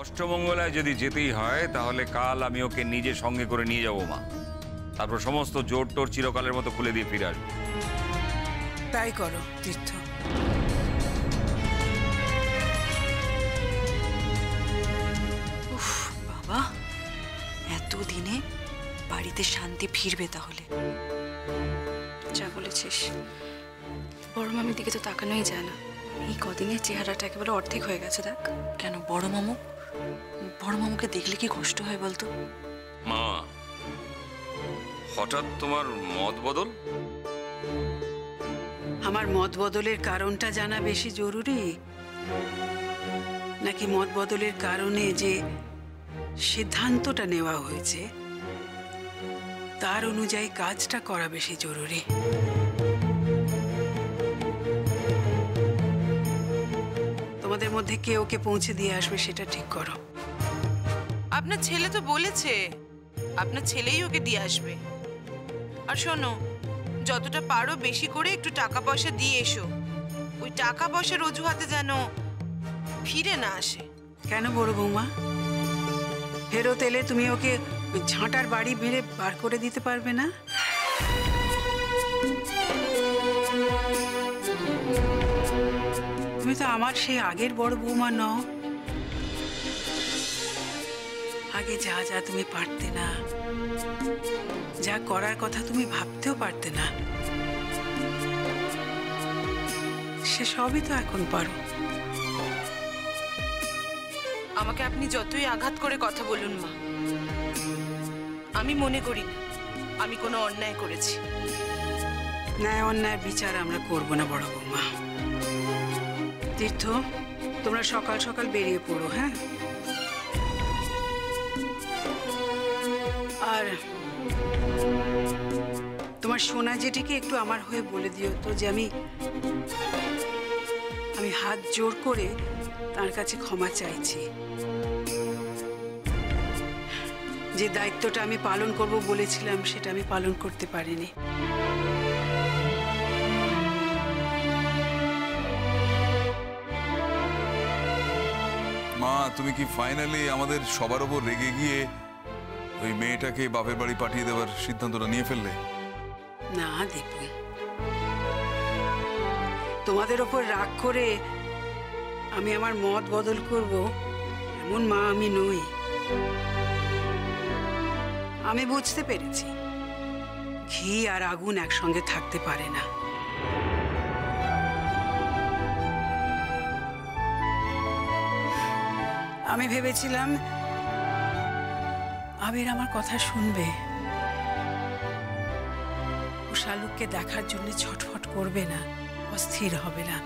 অষ্টমঙ্গলায় যদি যেতেই হয় তাহলে কাল আমি ওকে নিজে সঙ্গে করে নিয়ে যাবো মা। তারপর সমস্ত জোর টোর চিরকালের মতো খুলে দিয়ে ফিরে আসবো। তাই করো তীর্থ। উফ বাবা, এতদিনে বাড়িতে শান্তি ফিরবে তাহলে। যা বলেছিস, বড় মামির দিকে তো তাকানোই যায় না। এই কদিনের চেহারাটা একেবারে অর্ধেক হয়ে গেছে। দেখ কেন, বড় মামুকে দেখলে কি কষ্ট হয় বলতো? মা, হঠাৎ তোমার মত বদল? আমার মত বদলের কারণটা জানা বেশি জরুরি, নাকি মত বদলের কারণে যে সিদ্ধান্তটা নেওয়া হয়েছে তার অনুযায়ী কাজটা করা বেশি জরুরি? তোমাদের মধ্যে কে ওকে পৌঁছে দিয়ে আসবে সেটা ঠিক করো। আপনার ছেলে তো বলেছে আপনার ছেলেই ওকে দিয়ে আসবে। আর শোনো, যতটা পারো বেশি করে একটু টাকা পয়সা দিয়ে এসো। ওই টাকা পয়সার অজুহাতে যেন ফিরে না আসে। কেন বড় বৌমা, ফেরত এলে তুমি ওকে ঝাঁটার বাড়ি মেরে বার করে দিতে পারবে না? তুমি তো আমার সেই আগের বড় বৌমা নও। আগে যা যা তুমি পারতে না, যা করার কথা তুমি ভাবতেও পারতে না, সে সবই তো এখন পারো। আমাকে আপনি যতই আঘাত করে কথা বলুন মা, আমি মনে করি না আমি কোনো অন্যায় করেছি। ন্যায় অন্যায় বিচার আমরা করব না বড় বৌমা। তীর্থ, তোমরা সকাল সকাল বেরিয়ে পড়ো। হ্যাঁ, আর তোমার সোনা জেঠিকে একটু আমার হয়ে বলে দিও তো যে আমি হাত জোর করে তার কাছে ক্ষমা চাইছি। যে দায়িত্বটা আমি পালন করব বলেছিলাম সেটা আমি পালন করতে পারিনি। মা, তুমি কি ফাইনালি আমাদের সবার ওপর রেগে গিয়ে ওই মেয়েটাকে বাপের বাড়ি পাঠিয়ে দেওয়ার সিদ্ধান্তটা নিয়ে ফেললে? না দীপু, তোমাদের ওপর রাগ করে আমি আমার মত বদল করব এমন মা আমি নই। আমি বুঝতে পেরেছি ঘি আর আগুন একসঙ্গে থাকতে পারে না। আমি ভেবেছিলাম আবির আমার কথা শুনবে, ও শালুককে দেখার জন্য ছটফট করবে না, অস্থির হবে না।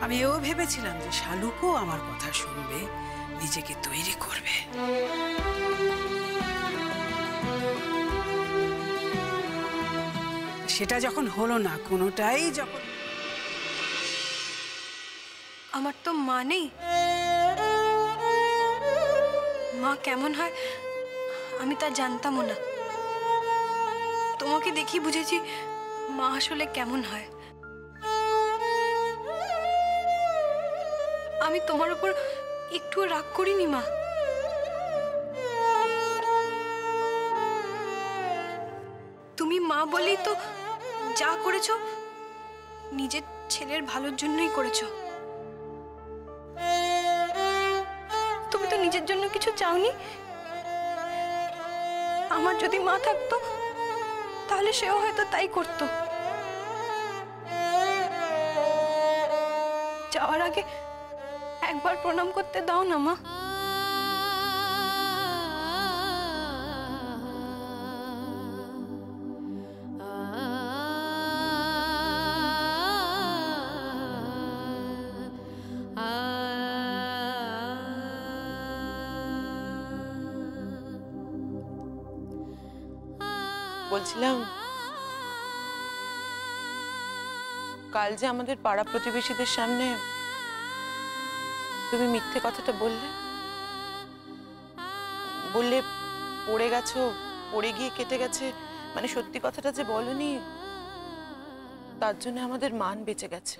আমি এও ভেবেছিলাম যে শালুকও আমার কথা শুনবে, নিজেকে তৈরি করবে। সেটা যখন হলো না, কোনোটাই যখন, আমার তো মা নেই। মা কেমন হয় আমি তা জানতামও না। তোমাকে দেখি বুঝেছি মা আসলে কেমন হয়। আমি তোমার উপর একটুও রাগ করিনি মা। তুমি মা বলেই তো যা করেছো নিজের ছেলের ভালোর জন্যই করেছো। তুমি তো নিজের জন্য কিছু চাওনি। আমার যদি মা থাকতো তাহলে সেও হয়তো তাই করতো। যাওয়ার আগে একবার প্রণাম করতে দাও না মা। বলছিলাম, কাল যে আমাদের পাড়া প্রতিবেশীদের সামনে তুমি মিথ্যে কথাটা বললে পড়ে গেছো, পড়ে গিয়ে কেটে গেছে, মানে সত্যি কথাটা যে বলনি, তার জন্য আমাদের মান বেঁচে গেছে।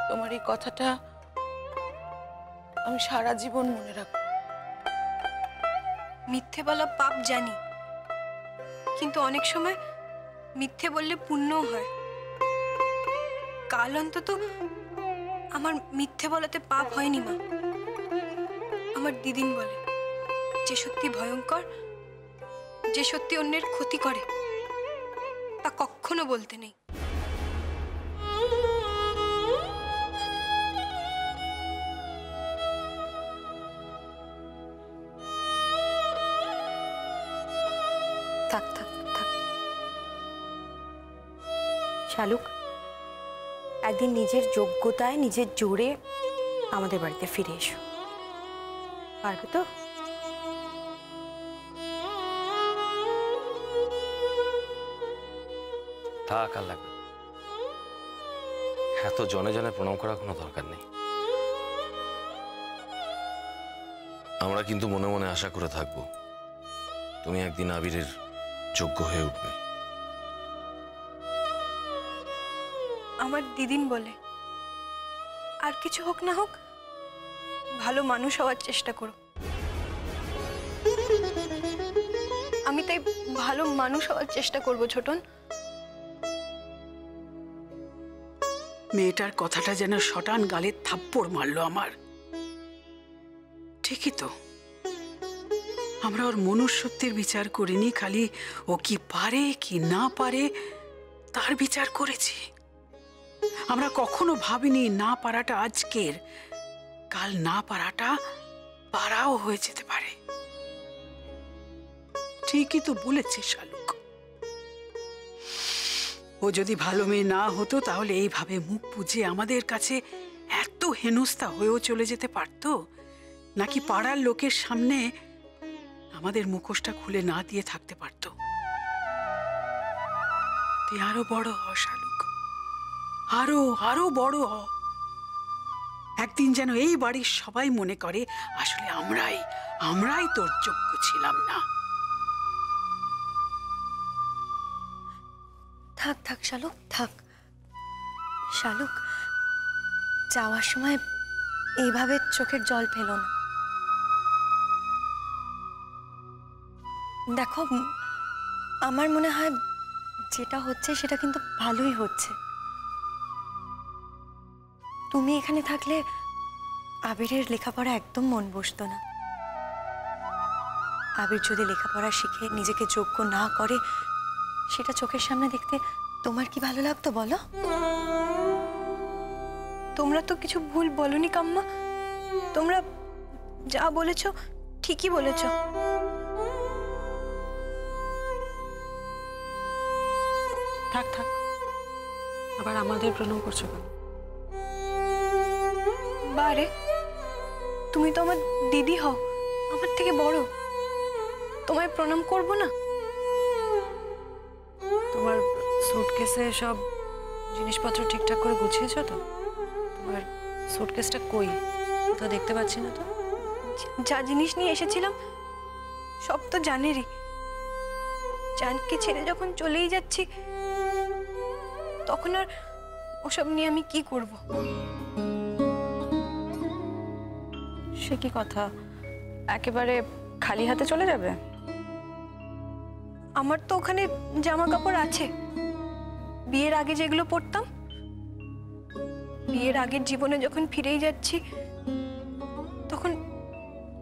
তোমার এই কথাটা আমি সারা জীবন মনে রাখবো। মিথ্যে বলা পাপ জানি, কিন্তু অনেক সময় মিথ্যে বললে পুণ্যও হয়। কাল অন্তত আমার মিথ্যে বলাতে পাপ হয়নি মা। আমার দিদিন বলে, যে সত্যি ভয়ঙ্কর, যে সত্যি অন্যের ক্ষতি করে, তা কখনো বলতে নেই। থাক থাক থাক শালুক, একদিন নিজের যোগ্যতায় নিজের জোরে আমাদের বাড়িতে ফিরে এসো, পারবে তো? থাক, আর লাগবে এত জনে জনে প্রণাম করার কোনো দরকার নেই। আমরা কিন্তু মনে মনে আশা করে থাকবো তুমি একদিন আবিরের যোগ্য হয়ে উঠবে। আমার দিদিন বলে, আর কিছু হোক না হোক ভালো মানুষ হওয়ার চেষ্টা করো। আমি তাই ভালো মানুষ হওয়ার চেষ্টা করব ছোটন। মেয়েটার কথাটা যেন শটান গালে থাপ্পড় মারলো আমার। ঠিকই তো, আমরা ওর মনুষ্যত্বের বিচার করিনি, খালি ও কি পারে কি না পারে তার বিচার করেছি। আমরা কখনো ভাবিনি না পারাটা আজকের, কাল না পারাটা পারাও হয়ে যেতে পারে। ঠিকই তো বলেছে শালুক। ও যদি ভালো মেয়ে না হতো তাহলে এইভাবে মুখ বুজে আমাদের কাছে এত হেনস্থা হয়েও চলে যেতে পারতো, নাকি পাড়ার লোকের সামনে আমাদের মুখোশটা খুলে না দিয়ে থাকতে পারতো? তুই আরো বড় হ শালুক, আরো আরো বড় হ। একদিন যেন এই বাড়ির সবাই মনে করে আসলে আমরাই তোর যোগ্য ছিলাম না। থাক থাক শালুক, থাক। শালুক, যাওয়ার সময় এইভাবে চোখের জল ফেলো না। দেখো, আমার মনে হয় যেটা হচ্ছে সেটা কিন্তু ভালোই হচ্ছে। তুমি এখানে থাকলে আবিরের লেখাপড়া একদম মন বসতো না। আবির যদি লেখাপড়া শিখে নিজেকে যোগ্য না করে, সেটা চোখের সামনে দেখতে তোমার কি ভালো লাগতো বলো? তোমরা তো কিছু ভুল বলনি কাম্মা। তোমরা যা বলেছ ঠিকই বলেছ। থাক থাক, আবার আমাদের প্রণাম করছো কেন? বারে, তুমি তো আমার দিদি হও, আমার থেকে বড়, তোমায় প্রণাম করব না? তোমার সুটকেসে সব জিনিসপত্র ঠিকঠাক করে গুছিয়েছো তো? তোমার সুটকেসটা কই? তা দেখতে পাচ্ছি না তো। যা জিনিস নিয়ে এসেছিলাম সব তো জানেরই। জানকে ছেড়ে যখন চলেই যাচ্ছি, তখন আর ওসব নিয়ে আমি কি করব? সে কি কথা, একেবারে খালি হাতে চলে যাবে? আমার তো ওখানে জামা কাপড় আছে, বিয়ের আগে যেগুলো পরতাম। বিয়ের আগের জীবনে যখন ফিরেই যাচ্ছি, তখন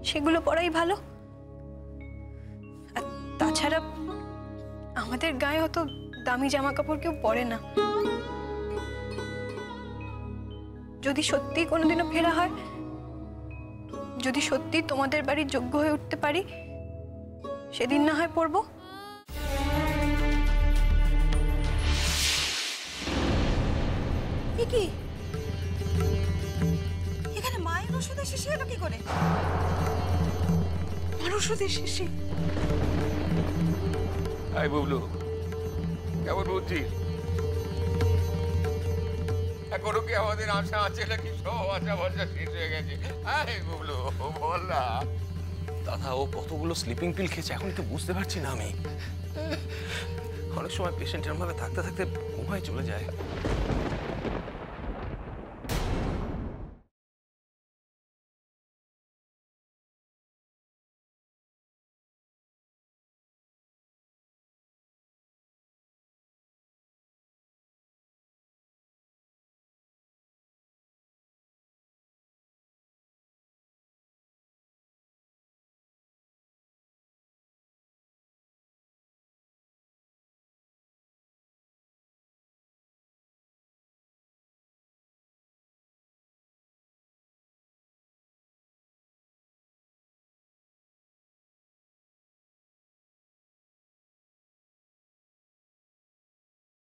সেগুলো পরাই ভালো। আর তাছাড়া আমাদের গায়ে অত দামি জামা কাপড় কেউ পরে না। যদি সত্যি কোনোদিনও ফেরা হয়, যদি সত্যি তোমাদের বাড়ির যোগ্য হয়ে উঠতে পারি, সেদিন না হয় পরবো। কি এখানে মায়ের ওষুধের শিশি এলো কি করে? মানুষদের শেষে আই বুবলু, কেমন বুঝছিস? এখনো কি আমাদের আশা আছে নাকি সব আশা ভরসা শেষ হয়ে গেছে? আই বুবলু, বল না। দাদা, ও কতগুলো স্লিপিং পিল খেয়েছে এখন কি বুঝতে পারছি না আমি। অনেক সময় পেশেন্ট এরমভাবে থাকতে থাকতে ঘুমায় চলে যায়।